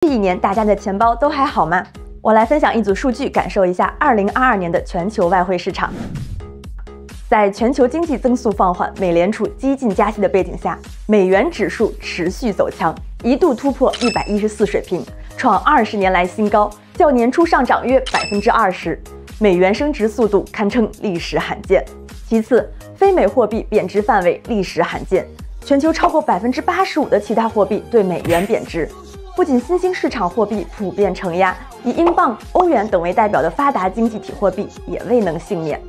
这一年大家的钱包都还好吗？我来分享一组数据，感受一下2022年的全球外汇市场。在全球经济增速放缓、美联储激进加息的背景下，美元指数持续走强，一度突破114水平，创20年来新高，较年初上涨约20%，美元升值速度堪称历史罕见。其次，非美货币贬值范围历史罕见，全球超过85%的其他货币对美元贬值。不仅新兴市场货币普遍承压，以英镑、欧元等为代表的发达经济体货币也未能幸免。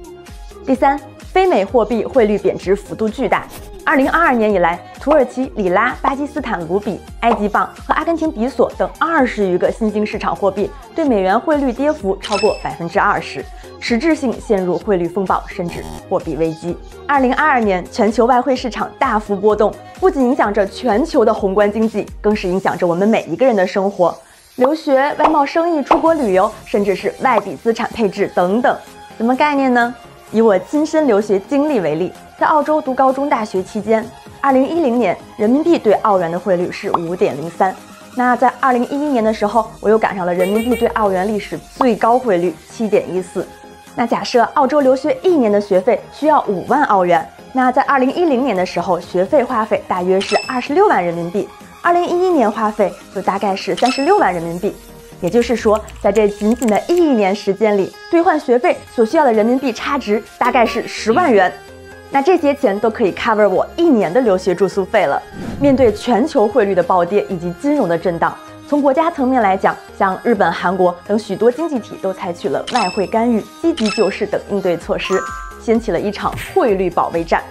第三，非美货币汇率贬值幅度巨大。2022年以来，土耳其里拉、巴基斯坦卢比、埃及镑和阿根廷比索等20余个新兴市场货币对美元汇率跌幅超过20%，实质性陷入汇率风暴，甚至货币危机。2022年，全球外汇市场大幅波动，不仅影响着全球的宏观经济，更是影响着我们每一个人的生活。留学、外贸生意、出国旅游，甚至是外币资产配置等等。什么概念呢？以我亲身留学经历为例，在澳洲读高中、大学期间，2010年人民币对澳元的汇率是5.03。那在2011年的时候，我又赶上了人民币对澳元历史最高汇率7.14。那假设澳洲留学1年的学费需要5万澳元，那在2010年的时候，学费花费大约是26万人民币，2011年花费就大概是36万人民币。也就是说，在这仅仅的1年时间里，兑换学费所需要的人民币差值大概是10万元。那这些钱都可以 cover 我1年的留学住宿费了。面对全球汇率的暴跌以及金融的震荡，从国家层面来讲，像日本、韩国等许多经济体都采取了外汇干预、积极救市等应对措施，掀起了一场汇率保卫战。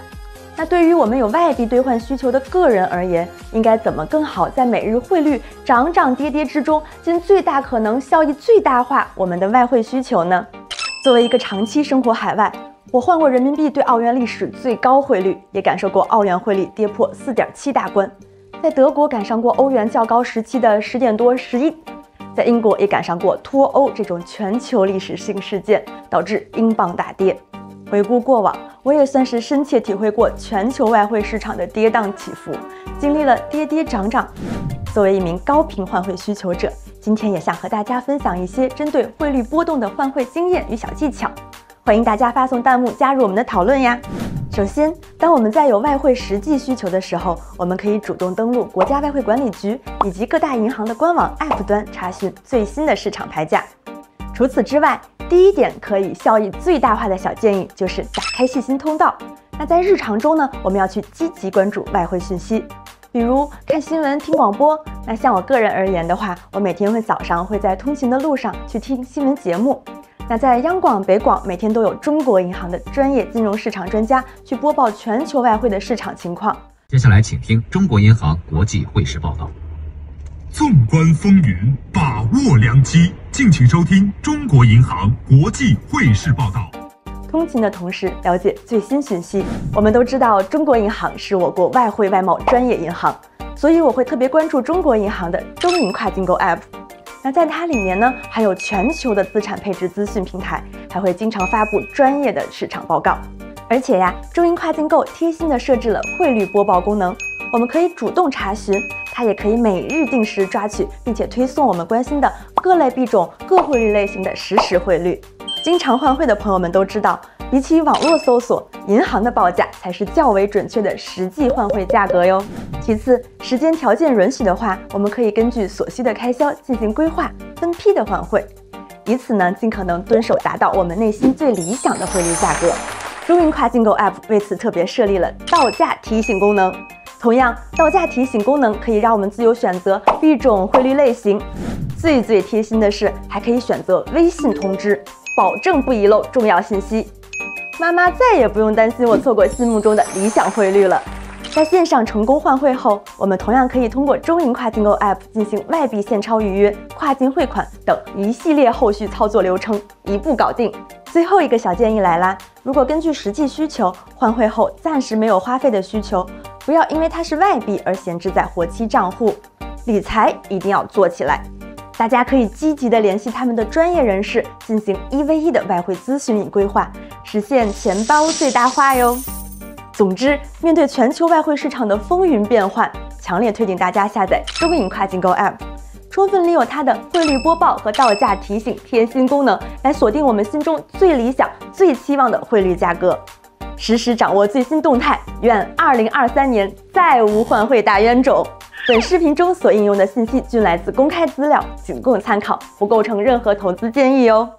那对于我们有外币兑换需求的个人而言，应该怎么更好在每日汇率涨涨跌跌之中，尽最大可能效益最大化我们的外汇需求呢？作为一个长期生活海外，我换过人民币对澳元历史最高汇率，也感受过澳元汇率跌破4.7大关。在德国赶上过欧元较高时期的10点多、11，在英国也赶上过脱欧这种全球历史性事件，导致英镑大跌。回顾过往，我也算是深切体会过全球外汇市场的跌宕起伏，经历了跌跌涨涨。作为一名高频换汇需求者，今天也想和大家分享一些针对汇率波动的换汇经验与小技巧，欢迎大家发送弹幕加入我们的讨论呀。首先，当我们在有外汇实际需求的时候，我们可以主动登录国家外汇管理局以及各大银行的官网 App 端查询最新的市场牌价。除此之外，第一点可以效益最大化的小建议就是打开细心通道。那在日常中呢，我们要去积极关注外汇讯息，比如看新闻、听广播。那像我个人而言的话，我每天早上会在通勤的路上去听新闻节目。那在央广、北广，每天都有中国银行的专业金融市场专家去播报全球外汇的市场情况。接下来请听中国银行国际汇市报道。纵观风云，把握良机，敬请收听中国银行国际汇市报道。通勤的同时了解最新讯息。我们都知道，中国银行是我国外汇外贸专业银行，所以我会特别关注中国银行的中银跨境购 App。那在它里面呢，还有全球的资产配置资讯平台，还会经常发布专业的市场报告。而且呀，中银跨境购贴心的设置了汇率播报功能，我们可以主动查询，它也可以每日定时抓取，并且推送我们关心的各类币种、各汇率类型的实时汇率。经常换汇的朋友们都知道，比起网络搜索，银行的报价才是较为准确的实际换汇价格哟。其次，时间条件允许的话，我们可以根据所需的开销进行规划，分批的换汇，以此呢，尽可能遵守达到我们内心最理想的汇率价格。中银跨境购 App 为此特别设立了到价提醒功能。同样，到价提醒功能可以让我们自由选择币种、汇率类型。最贴心的是，还可以选择微信通知，保证不遗漏重要信息。妈妈再也不用担心我错过心目中的理想汇率了。在线上成功换汇后，我们同样可以通过中银跨境购 App 进行外币现钞预约、跨境汇款等一系列后续操作流程，一步搞定。最后一个小建议来啦，如果根据实际需求换汇后暂时没有花费的需求，不要因为它是外币而闲置在活期账户，理财一定要做起来。大家可以积极的联系他们的专业人士，进行1v1的外汇咨询与规划，实现钱包最大化哟。总之，面对全球外汇市场的风云变幻，强烈推荐大家下载中银跨境购 App。充分利用它的汇率播报和到价提醒贴心功能，来锁定我们心中最理想、最期望的汇率价格，实时掌握最新动态。愿2023年再无换汇大冤种。本视频中所引用的信息均来自公开资料，仅供参考，不构成任何投资建议哦。